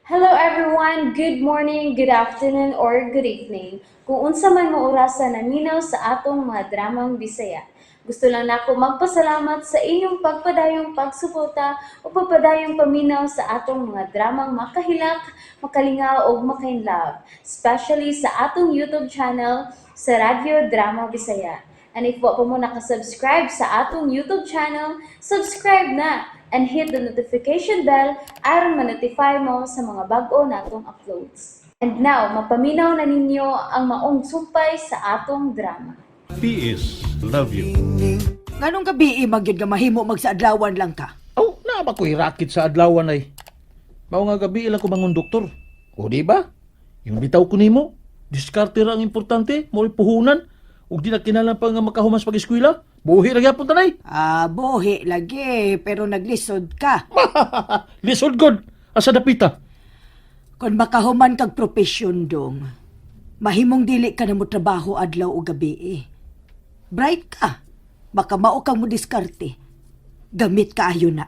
Hello everyone, good morning, good afternoon, or good evening. Kung unsa man mo orasan naminaw sa atong mga dramang Bisaya. Gusto lang nako magpasalamat sa inyong pagpadayong pagsuporta o pagpadayong paminaw sa atong mga dramang makahilak, makalingaw o makainlove, especially sa atong YouTube channel sa Radyo Drama Bisaya. And if wa pa mo nakasubscribe sa atong YouTube channel, subscribe na and hit the notification bell aron ma-notify mo sa mga bag-o natong uploads. And now, mapaminaw na ninyo ang maong sumpay sa atong drama. PS, love you. Nganong gabi magyud nga mahimo magsaadlawan lang ka? Oh, na ba ko'y racket sa adlawan ay? Mao nga gabi ilang ko mangon doktor. O di ba? Yung bitaw ko nimo, diskarte ra ang importante, mo puhunan. Ug di na kinahanglan pa nga makahumas pag-eskwela. Buhi ra gyapon tanay. Bohi lagi, pero naglisod ka. Lisod god, asa dapita. Kung makahuman kag profesyon dong, mahimong dili ka na mo trabaho adlaw o gabi. Bright ka, baka mao kang mo diskarte. Gamit ka ayo na.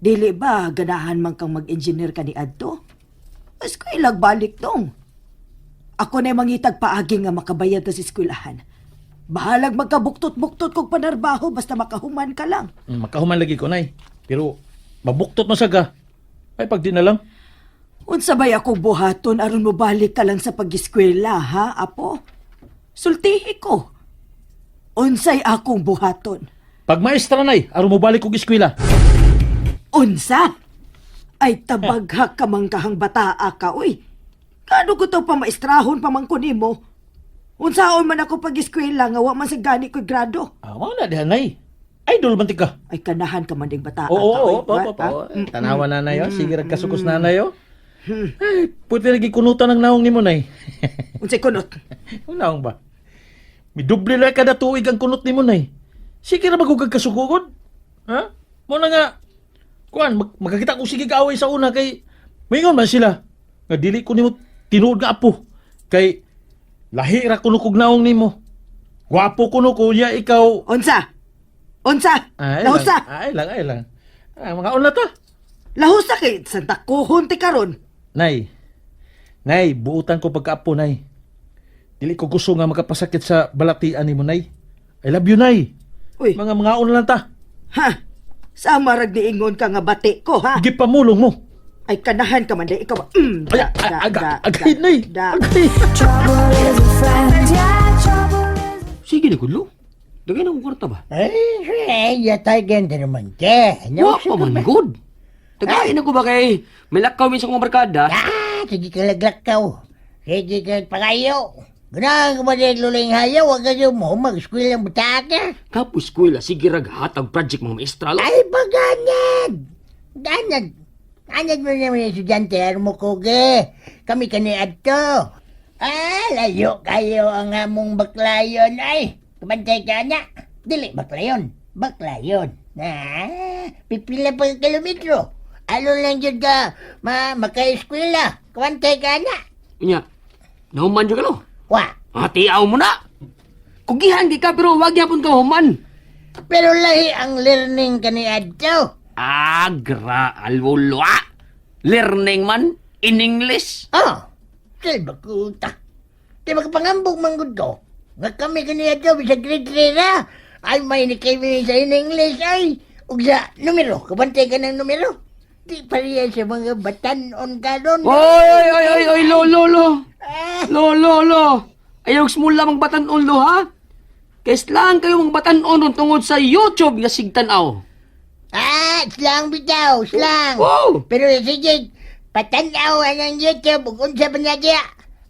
Dili ba ganahan man kang mag-engineer ka ni Adto? Mas ko ilagbalik dong. Ako na mangitag paagi nga makabayad ta sa eskwelahan. Bahalag magkabuktot-buktot kog panarbaho basta makahuman ka lang. Makahuman lagi ko nay. Pero mabuktot masaga. Ay pag di na lang. Unsa bay ako buhaton aron mo balik ka lang sa pag-eskwela, ha, apo? Sultihi ko. Unsay akong buhaton? Pag maestra nay, aron mo balik og eskwela. Unsa? Ay tabagha ka man kahang bataa ka, uy. Kano ko to pamaistrahon pamangkon nimo? Unsaon man ako pag-eskwela nga wa man sa gani ko grado. Awa na dihan nay. Idol man ka. Ay kanahan ka man ding bataa Oo, ka, uy. Tanawa na na yo. Sige kasukos na na yo. Ay, pwede lagi kunutan ng naong ni mo, nay. Unsay kunot? Ang naong ba? May doble lang kada tuig ang kunot ni mo, nay. Sige na magugag kasukugod. Ha? Mo na nga. Kuan, magkakita ko sige kaaway sa una kay mayingon man sila. Nga dili ko nimo tinuod nga apo. Kay lahi ra kuno kog naong nimo. Gwapo kuno ko ya ikaw. Unsa? Unsa? Lahusa? Ay lang. Mga una ta. Lahusa kay Santa Kuhon ti karon. Nay, buutan ko pagkaapo, nay. Dili ko gusto nga makapasakit sa balatian ni mo, nay. I love you, nay. Uy, Mga una lang ta. ha? Sama rag niingon ka nga bati ko, ha? Higit pamulong mo. Ay kanahan ka man day ikaw. Agay, nay. Agay. Sige na, Kudlo. Dagay na kong kwarta ba? Ay, yatay ganda naman ka. Wa pa man, good. Dagay na ko ba kay may lakaw minsan kong barkada? Sige ka laglakaw. Sige ka pangayo. Ganang kumadig luling hayaw, wag kayo mo mag-school ng butaka. Kapos ko sige raghatag project mga maestra. Ay, baganag! Ganag mo naman yung estudyante, mo koge. Kami kaniad to. Layo kayo ang among baklayon. Ay, kumantay ka na. Dili, baklayon. Baklayon. Pipila pa yung kilometro. Ano lang yun ka, maka-eskwela. Kumantay ka na. Unya, nahuman dyan ka no? Wa, Tiaw mo na. Kugihan di ka pero wag yapon ka human. pero lahi ang learning kaniad to. Alwolo Learning man in English. Silba kuta. Di makapangambog manggod ko. Nga kami kaniad to, bisa grade 3 na. Ay, may ni kami sa in English ay. Ug sa numero, kabantay ka ng numero. Di pa riyan sa mga batanon ka doon. Oy, Lolo. Ayaw smula mang batanon lo ha? Kes lang kayo mang batanon tungod sa YouTube nga sigtanaw. Slang bitaw, slang. Wow! Pero sige, patanaw ang YouTube, ug unsa ba na diya?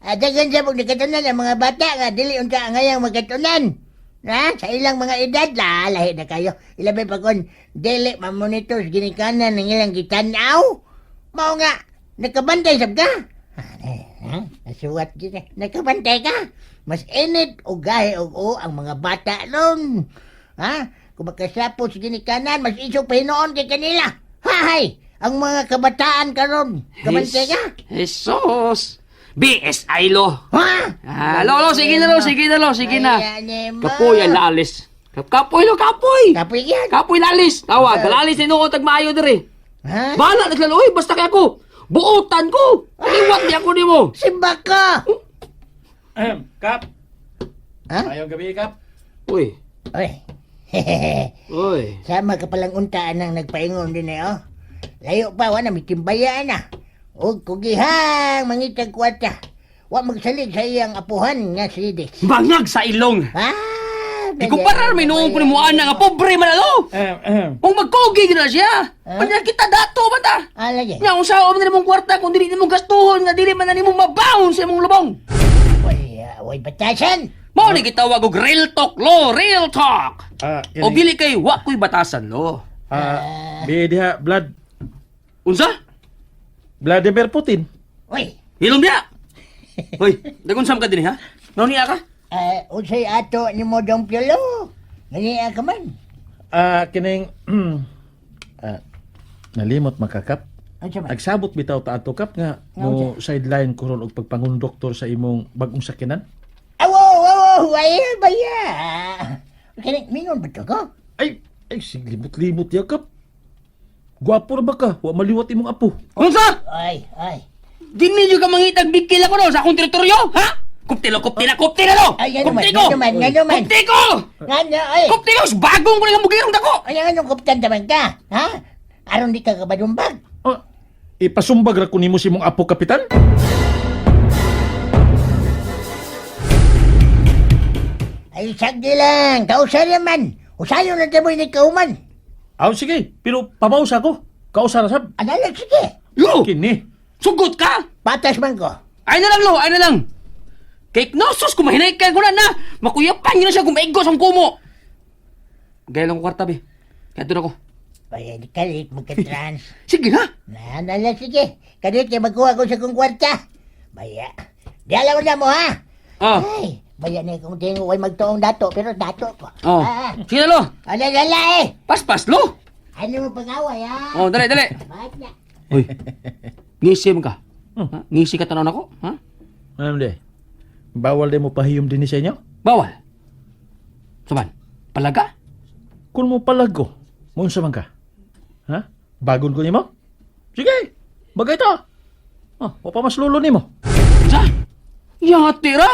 Dagan sa pag nakatunan ang mga bata nga dili unsa ang ngayang magkatunan. Sa ilang mga edad, lahi na kayo. Ilabay pa kon, dili mamonitor sa ginikanan ng ilang gitanaw. Mao nga, nakabantay sab ka. Nasuwat din nakabantay ka. Mas init o gahe o ang mga bata nun. Kung makasapot sa ginikanan, mas isog pahinoon kay kanila. Hay! Ang mga kabataan karon, kabantay ka. Jesus! BSI lo. Ha? Lolo, sige na. Ayan, mo. Kapoy ang lalis. Kapoy. Kapoy yan. Kapoy lalis. Tawag, lalis ni noon tagmaayo diri. Ha? Bala naglalo, basta kay ako. Buutan ko! Iwat niya ko ni mo! Simba ka! Kap! Ha? Ayong gabi, Kap. Uy, Oy. uy. Sama ka palang untaan ang nagpaingon din eh, oh. Layo pa, wala may timbayaan na. O kugihang mangitag kwarta. Wa magsalig sa iyang apuhan nga si Des. Bangag sa ilong! Ah, Di ko parar may noong ko ni mo ana nga pobre man ano! Kung magkugi na siya! Panya kita dato ba ta? Ah, lagi. Nga, kung saan mo na mong kwarta kung dili mo gastuhon nga dili man na nimo mabawon sa imong lubong! Way batasan. Mao ni gitawag og real talk lo, real talk. Yan O dili kay wa ko'y batasan lo. diha, blood. Unsa? Vladimir Putin. Uy, Hilom niya. Hoy, dagon sam ka dinhi ha? Nauniya ka? unsay ato ni mo dong piolo. Naniya ka man. Kining... nalimot makakap. Ano man? Nagsabot bitaw ta ato kap nga mo sideline ko ron og pagpangundoktor sa imong bagong sakinan. Awo, ay baya. Kani mingon ba to ko? Ay, sig limot-limot ya kap. Gwapo ra ba ka? Wa maliwat imong apo. Unsa? Ay. Dinni ka mangitag bigkil ako no sa akong teritoryo, ha? Kuptilo lo! Ay, nga naman, Kupti ko! nga naman. Kupti ko! Ngano, ay. Kupti ko! Bagong ko lang mugirong dako! Ay, anong kuptan taman ka? Ha? Aron di ka kabadumbag. Ipasumbag ra ko nimo si imong apo, kapitan? Ay, sagdi lang. Kausa naman. Usayo na tamoy ni kauman. Aw, sige. Pero pamausa ko. Kausa ra sab. Analag, sige. Yo! Kini. Sugot ka! Patas man ko. Ay na lang lo! Ay na lang! Kay Knossos, kumahinay ka ko na! Makuyapan nyo na siya kumaigo sa kumo! Gaya lang ko kwarta, be. Kaya doon ako. Baya, di kalit, magka-trans. Sige na! Analag, sige. Kadit kaya magkuha ko sa kong kwarta. Baya. Di alam mo na mo, ha? Oh. Ay, baya na kung tingo ay magtuong dato, pero dato ko. Oh. Sige na lo! Alala, eh. Paspas lo! Ano mo pag-away, ha? Oh, dali, dali! Bakit na? Uy, ngisim ka. Ha? Ngisi ka tanon ako? Ha? Ano de? Bawal de mo pahiyom din sa inyo? Bawal. Saban, palaga? Kung mo palago, munsa man ka? Ha? Bagon ko nimo? Sige, bagay ta. O pa mas lulo nimo. Sa? Yatira?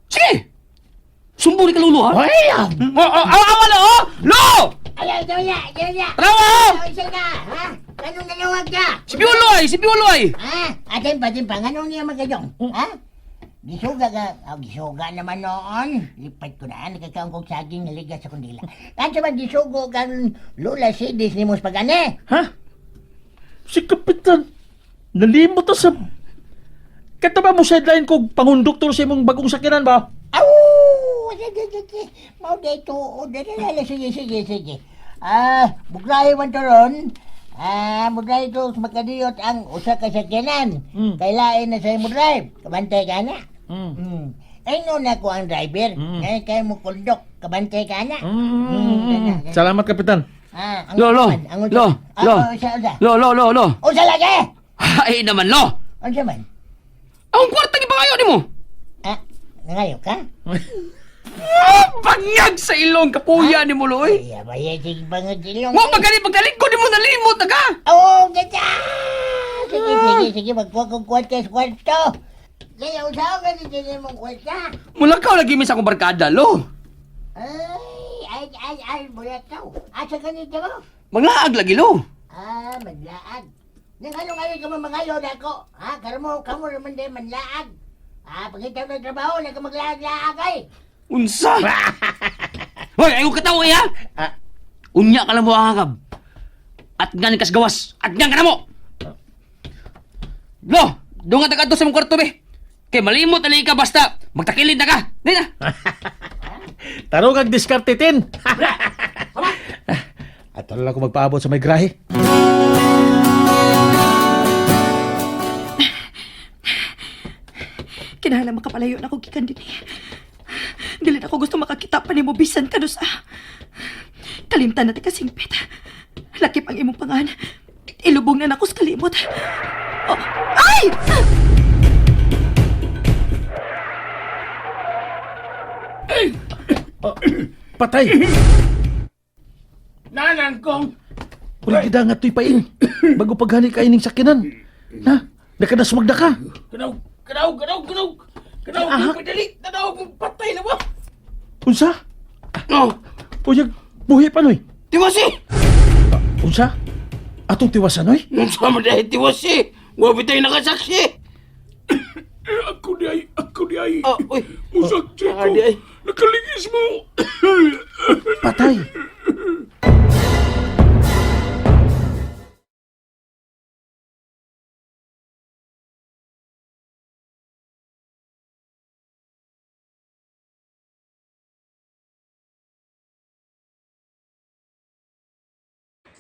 Sige! Sumbuli ka lulo, ha? Hoy, Awa lo! Lo! Ayaw, Trawa! Isa na, ha? Anong nanawag ka? Si Bioloy! Si Bioloy! Ha? Atin pa, anong niya magkajong? Ha? Gisuga ka. Gisuga naman noon. Lipat ko na, nakakaon kong saging naliga sa kundila. Kansa man gisugo kang lula sidis ni mos pagane? Ha? Si kapitan, nalimot ta sa... Kata ba mo sideline ko pangundoktor sa imong bagong sakinan ba? Aw! Mau dito. Sige. Buklayo man to ron. Buklayo to makadiyot ang usa ka sakyanan. Kailain na sa imo drive. Kabantay ka na. Ay no na ko ang driver. Ngayon kayo mo kundok. Kabantay ka na. Salamat, kapitan. Lo! Usa lagi! Ay naman, lo! Unsa man? Ang kwarta ni pangayo ni mo! Nangayo ka? Banyag sa ilong kapuya ni mo, lo, eh! Ay, abaya, sige pangagilong. Wa pagkalit ko ni mo nalimot na ka! Oo, ganda! Sige, magkuha kong kwarta sa kwarto. Kaya usaw ka dito na mong kwarta. Mulakaw lagi mi sa akong barkada, lo! Ay, bulataw. Asa ka nito mo? Manglaag lagi, lo! Manlaag. Nang ano ka mamangayo na ako. Kamo naman din manlaag. Pagkitaw ng trabaho, na ka maglaag-laag ay. Unsa? Hoy, ayaw katawa, ha? Unya ka lang mo ahagab. At nga kas gawas. At nga ka na mo! Lo! Doon nga tagadto sa mong kwarto, be! Kay malimot alay ka basta magtakilid na ka! Di na! Tarong kag diskarte 10. At lang ako magpaabot sa may grahe. Kinahanglan makapalayo na ako gikan din. Dili na ako gusto makakita pa ni mo bisan ka sa kalimtan na kasingpit. Lakip ang imong pangan. Ilubong na nako sa kalimot. Oh, ay! Patay! Nanan kong! Wala gida nga to'y paing. Bago paghani ka ining sakinan. Na, nakadasmagda ka. Kanaw, padali. Tanaw, patay na ba? Unsa? Oh, Uyag, buhi pa, noy. tiwasi! Unsa? Atong tiwasan, noy? Unsa man dahil tiwasi? Wabitay nakasaksi! Ako di ay. Oh, uy. Musakti ko. di ay. Nakaligis mo. Patay.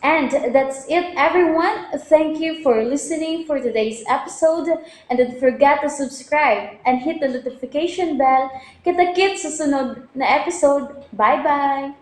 And that's it, everyone. Thank you for listening for today's episode. And don't forget to subscribe and hit the notification bell. Kita-kits sa sunod na episode. Bye-bye!